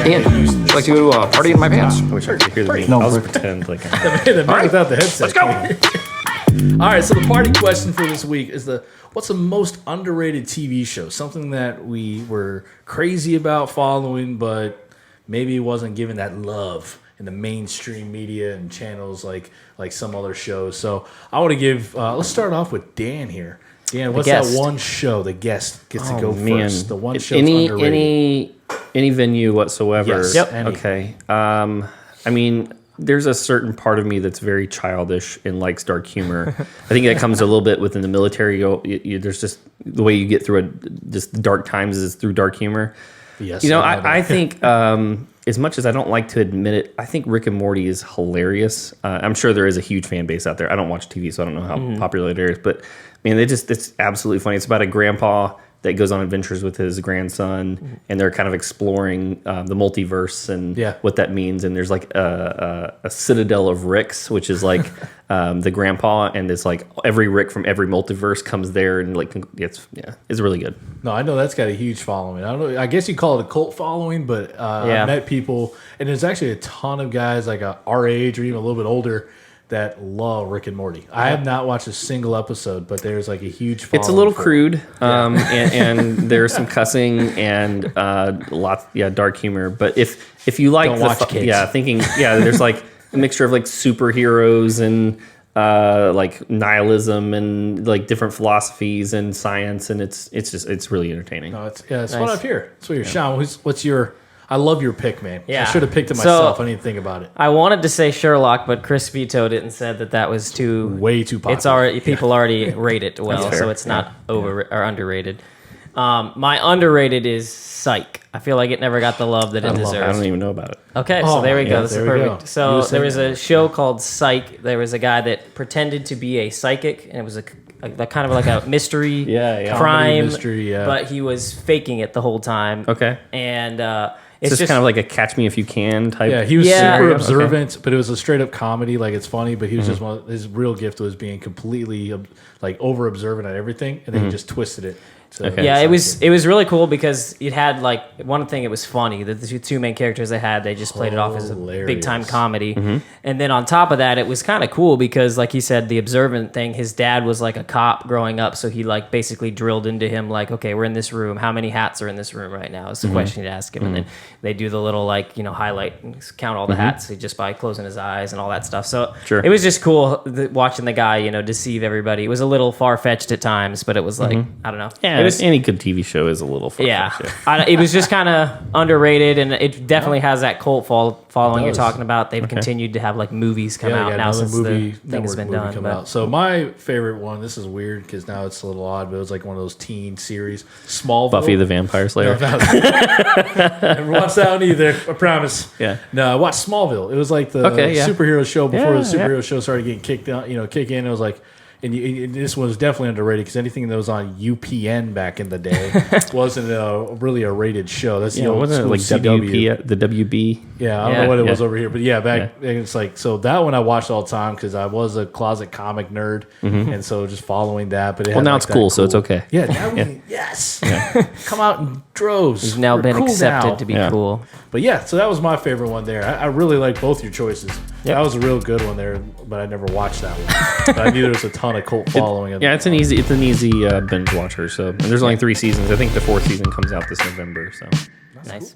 Dan, would you like to go to a party in my pants? I wish I could hear the name. No, I'll just but- pretend like The man without the headset. Let's go. All right, so the party question for this week is what's the most underrated TV show? Something that we were crazy about following, but maybe wasn't given that love in the mainstream media and channels like some other shows. So I want to give. Let's start off with Dan here. Dan, what's that guest. one show the guest gets to go first? The one If show underrated. any venue whatsoever. Yes. Yep. Any. Okay. I mean, there's a certain part of me that's very childish and likes dark humor. I think that comes a little bit within the military. There's just the way you get through it. Just dark times is through dark humor. Yes, You know, I know that. I think as much as I don't like to admit it, I think Rick and Morty is hilarious. I'm sure there is a huge fan base out there. I don't watch TV, so I don't know how popular it is. But man, it's absolutely funny. It's about a grandpa that goes on adventures with his grandson, and they're kind of exploring the multiverse and what that means. And there's like a citadel of Ricks, which is like the grandpa, and it's like every Rick from every multiverse comes there, and like it's really good. No, I know that's got a huge following. I don't know. I guess you call it a cult following, but I've met people, and there's actually a ton of guys like our age or even a little bit older that love Rick and Morty. I have not watched a single episode, but there's like a huge following. It's a little for it. crude, and there's some cussing and dark humor. But if you like Don't watch kids. there's like a mixture of like superheroes and like nihilism and like different philosophies and science, and it's really entertaining. No, it's what up here. It's what you're Sean. What's your? I love your pick, man. Yeah. I should have picked it So- myself. I didn't think about it. I wanted to say Sherlock, but Chris vetoed it and said that was too Way too popular. It's already people already rate it well, That's fair. so it's not over or underrated. My underrated is Psych. I feel like it never got the love that it I deserves. don't even know about it. Okay, Oh, so there we yeah, go. This there is we go. perfect. You So were there saying was a show called Psych. There was a guy that pretended to be a psychic, and it was a kind of like a mystery Yeah. crime Comedy, mystery, yeah. but he was faking it the whole time. Okay. And It's it's just kind of like a Catch Me If You Can type. Yeah, he was Yeah. super Okay. observant, but it was a straight up comedy. Like it's funny, but he was Mm-hmm. just his real gift was being completely like over observant at everything, and then he just twisted it. To Okay. Yeah, it was really cool because it had like one thing. It was funny that the two main characters they had, they just played it off as a big time Hilarious. comedy, Mm-hmm. and then on top of that, it was kind of cool because, like he said, the observant thing. His dad was like a cop growing up, so he like basically drilled into him like, okay, we're in this room. How many hats are in this room right now? Is the question you'd ask him, and then they do the little like highlight and count all the hats just by closing his eyes and all that stuff. So Sure. it was just cool watching the guy deceive everybody. It was a little far fetched at times, but it was like I don't know. Yeah, It was, any good TV show is a little far. yeah, it was just kind of underrated, and it definitely has that cult following you're does. talking about. They've continued to have like movies come they out got now another since the thing has network been movie done. come But out. So my favorite one. This is weird because now it's a little odd, but it was like one of those teen series. Smallville. Buffy the Vampire Slayer. Never watched that one either. I promise. Yeah. No, I watched Smallville. It was like the Okay, yeah. superhero show before Yeah, the superhero show started getting kick in. It was like, and this one was definitely underrated because anything that was on UPN back in the day wasn't really a rated show. That's the Yeah, old wasn't it school like CW. the WB? Yeah, I don't Yeah. know what it Yeah. was over here, but yeah, back it's like so that one I watched all the time because I was a closet comic nerd, and so just following that. But it Well, had, now like, it's that cool, so it's okay. Yeah, now yes, come out in droves. you've now We're been cool accepted now. to be Yeah. cool. But yeah, so that was my favorite one there. I really like both your choices. Yep. That was a real good one there, but I never watched that one. But I knew there was a ton of cult following. Yeah, it's an easy binge watcher. So and there's only 3 seasons. I think the 4th season comes out this November. So Nice.